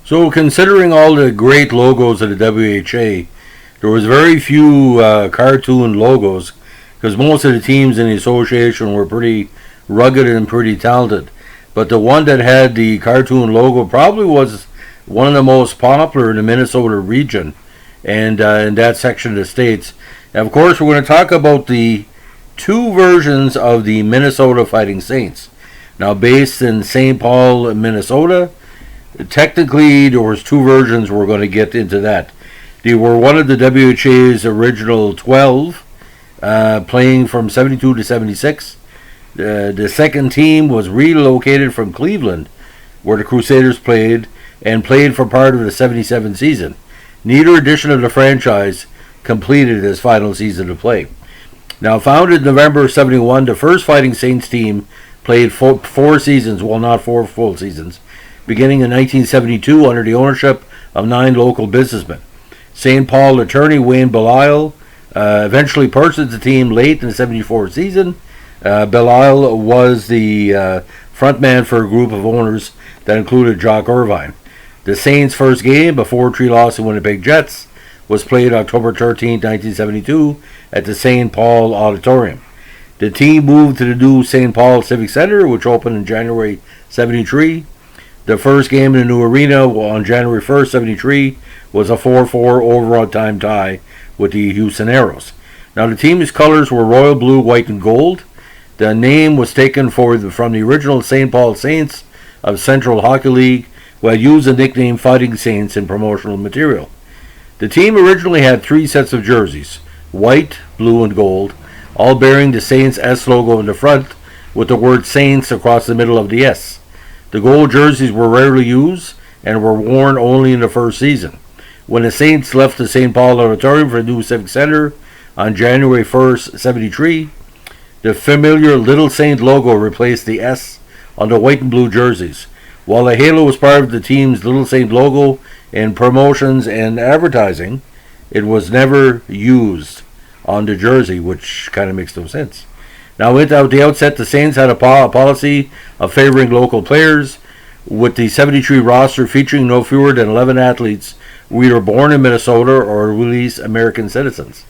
So, considering all the great logos of the WHA, there was very few cartoon logos because most of the teams in the association were pretty rugged and pretty talented. But the one that had the cartoon logo probably was one of the most popular in the Minnesota region and in that section of the states. And of course, we're going to talk about the two versions of the Minnesota Fighting Saints. Now, based in St. Paul, Minnesota, technically there was two versions. We're going to get into that. They were one of the WHA's original 12, playing from 72 to 76. The second team was relocated from Cleveland, where the Crusaders played, and played for part of the 77 season. Neither edition of the franchise completed its final season of play. Now, founded November 71, the first Fighting Saints team played four seasons, well, not four full seasons, beginning in 1972 under the ownership of 9 local businessmen. St. Paul attorney Wayne Belisle eventually purchased the team late in the 74 season. Belisle was the frontman for a group of owners that included Jock Irvine. The Saints' first game before 3 loss to Winnipeg Jets was played October 13, 1972 at the St. Paul Auditorium. The team moved to the new St. Paul Civic Center, which opened in January 73. The first game in the new arena on January 1st, 73 was a 4-4 overtime tie with the Houston Aeros. Now, the team's colors were royal blue, white, and gold. The name was taken from the original St. Paul Saints of Central Hockey League, who had used the nickname Fighting Saints in promotional material. The team originally had 3 sets of jerseys, white, blue, and gold, all bearing the Saints S logo in the front with the word Saints across the middle of the S. The gold jerseys were rarely used and were worn only in the first season. When the Saints left the St. Paul Auditorium for the new Civic Center on January 1st, 73, the familiar Little Saint logo replaced the S on the white and blue jerseys. While the halo was part of the team's Little Saint logo in promotions and advertising, it was never used on the jersey, which kind of makes no sense. Now, at the outset, the Saints had a policy of favoring local players, with the 73 roster featuring no fewer than 11 athletes who were born in Minnesota or at least American citizens.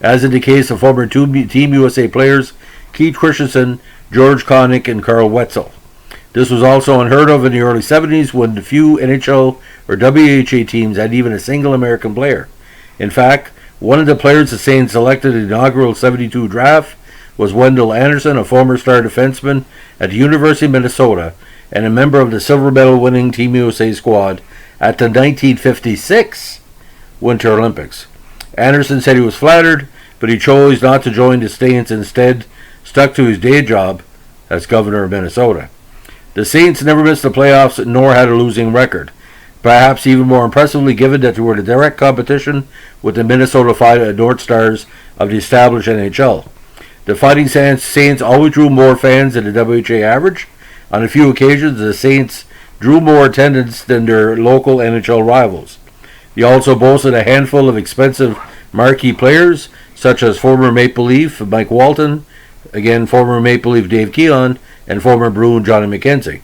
As in the case of former Team USA players Keith Christensen, George Connick, and Carl Wetzel. This was also unheard of in the early 70s when the few NHL or WHA teams had even a single American player. In fact, one of the players the Saints selected in the inaugural 72 draft was Wendell Anderson, a former star defenseman at the University of Minnesota and a member of the silver medal winning Team USA squad at the 1956 Winter Olympics. Anderson said he was flattered, but he chose not to join the Saints, instead stuck to his day job as governor of Minnesota. The Saints never missed the playoffs nor had a losing record, perhaps even more impressively given that they were in direct competition with the Minnesota North Stars of the established NHL. The Fighting Saints always drew more fans than the WHA average. On a few occasions, the Saints drew more attendance than their local NHL rivals. They also boasted a handful of expensive marquee players, such as former Maple Leaf Mike Walton, again former Maple Leaf Dave Keelan, and former Bruin Johnny McKenzie.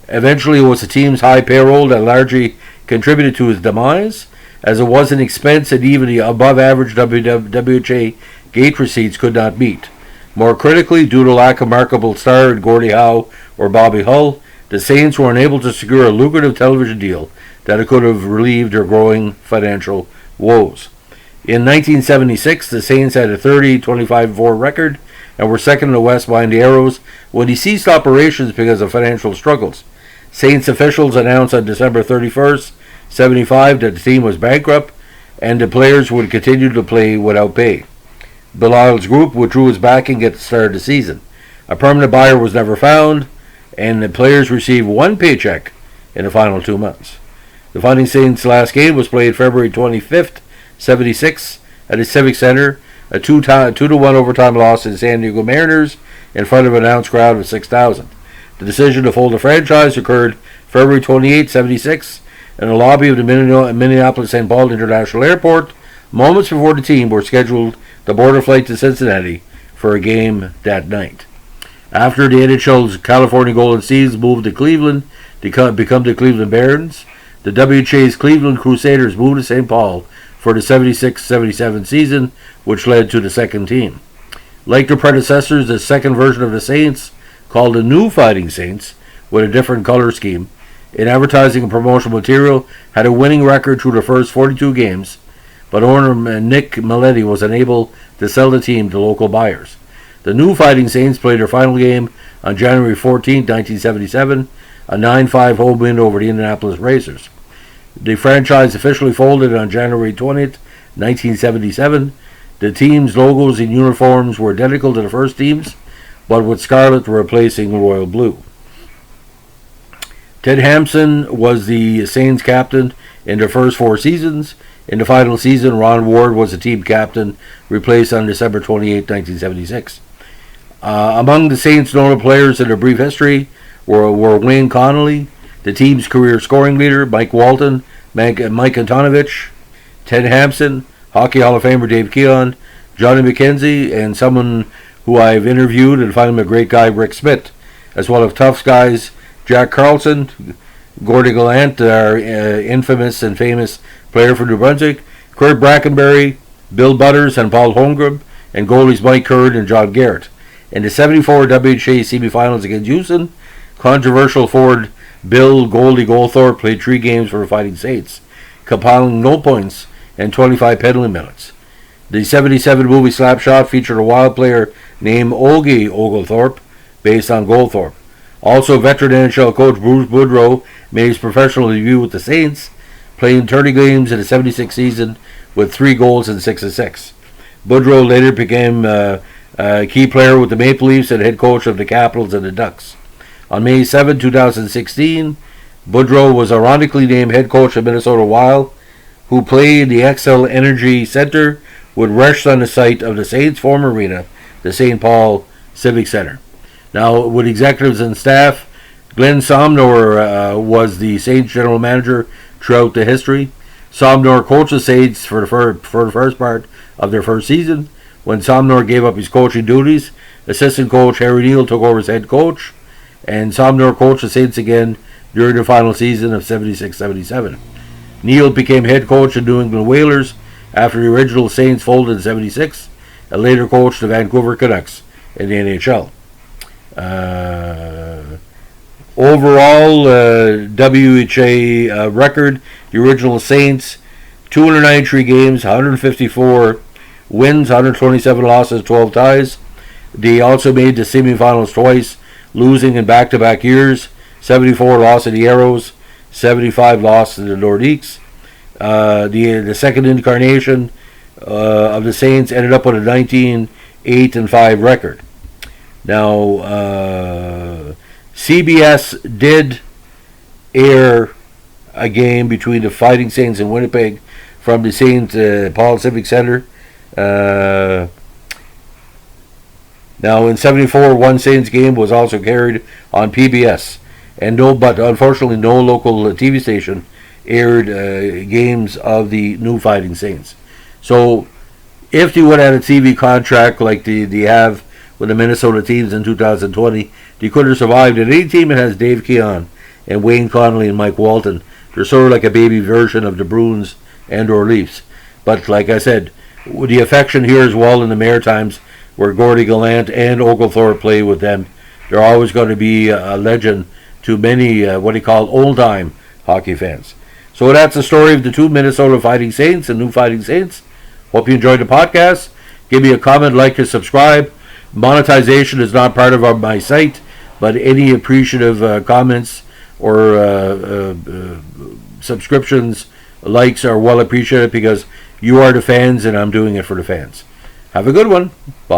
Eventually, it was the team's high payroll that largely contributed to his demise, as it was an expense that even the above-average WHA gate receipts could not meet. More critically, due to lack of marketable star in Gordie Howe or Bobby Hull, the Saints were unable to secure a lucrative television deal that could have relieved their growing financial woes. In 1976, the Saints had a 30-25-4 record and were second in the West behind the Aeros when he ceased operations because of financial struggles. Saints officials announced on December 31st, 75 that the team was bankrupt and the players would continue to play without pay. Belisle's group withdrew its backing at the start of the season. A permanent buyer was never found, and the players received one paycheck in the final 2 months. The Fighting Saints' last game was played February 25th, 76 at the Civic Center, a 2-1 overtime loss to the San Diego Mariners in front of an announced crowd of 6,000. The decision to fold the franchise occurred February 28, 76 in the lobby of the Minneapolis-St. Paul International Airport, moments before the team were scheduled to board a flight to Cincinnati for a game that night. After the NHL's California Golden Seas moved to Cleveland to become the Cleveland Barons, The WHA's Cleveland Crusaders moved to St. Paul for the 76-77 season, which led to the second team. Like their predecessors, the second version of the Saints, called the New Fighting Saints, with a different color scheme, in advertising and promotional material, had a winning record through the first 42 games, but owner Nick Maletti was unable to sell the team to local buyers. The New Fighting Saints played their final game on January 14, 1977, a 9-5 home win over the Indianapolis Racers. The franchise officially folded on January 20th, 1977. The team's logos and uniforms were identical to the first team's, but with scarlet replacing royal blue. Ted Hampson was the Saints captain in their first 4 seasons. In the final season, Ron Ward was the team captain, replaced on December 28, 1976. Among the Saints' notable players in their brief history were Wayne Connolly, the team's career scoring leader, Mike Walton, Mike Antonovich, Ted Hampson, Hockey Hall of Famer Dave Keon, Johnny McKenzie, and someone who I've interviewed and find him a great guy, Rick Smith, as well as Tufts guys Jack Carlson, Gordy Gallant, our infamous and famous player for New Brunswick, Kurt Brackenberry, Bill Butters, and Paul Holmgren, and goalies Mike Curd and John Garrett. In the 74 WHA semifinals against Houston, controversial forward Bill Goldie Goldthorpe played 3 games for the Fighting Saints, compiling no points and 25 penalty minutes. The 77 movie Slapshot featured a wild player named Ogie Oglethorpe, based on Goldthorpe. Also, veteran NHL coach Bruce Boudreau made his professional debut with the Saints, playing 30 games in the 76 season with 3 goals and 6 assists. Boudreau later became a key player with the Maple Leafs and head coach of the Capitals and the Ducks. On May 7, 2016, Boudreau was ironically named head coach of Minnesota Wild, who played the XL Energy Center, would rest on the site of the Saints' former arena, the St. Paul Civic Center. Now, with executives and staff, Glenn Somnor was the Saints general manager throughout the history. Somnor coached the Saints for the first part of their first season. When Somnor gave up his coaching duties, assistant coach Harry Neal took over as head coach, and Somnor coached the Saints again during the final season of 76-77. Neal became head coach of New England Whalers after the original Saints folded in 76, and later coached the Vancouver Canucks in the NHL. Overall, WHA record, the original Saints, 293 games, 154 wins, 127 losses, 12 ties. They also made the semifinals twice, losing in back-to-back years. 74 loss to the Arrows, 75 loss to the Nordiques. The second incarnation of the Saints ended up with a 19-8-5 record. Now, CBS did air a game between the Fighting Saints and Winnipeg from the St. Paul Civic Center. Now, in 74, one Saints game was also carried on PBS, but unfortunately, no local TV station aired games of the New Fighting Saints. So, if they would have had a TV contract like they have with the Minnesota teams in 2020, they could have survived. And any team that has Dave Keon and Wayne Connolly and Mike Walton, they're sort of like a baby version of the Bruins and or Leafs. But like I said, the affection here as well in the Maritimes, where Gordy Gallant and Oglethorpe play with them, they're always going to be a legend to many what he called old-time hockey fans. So that's the story of the 2 Minnesota Fighting Saints and New Fighting Saints. Hope you enjoyed the podcast. Give me a comment, like, and subscribe. Monetization is not part of my site, but any appreciative comments or subscriptions, likes are well appreciated because you are the fans and I'm doing it for the fans. Have a good one. Bye.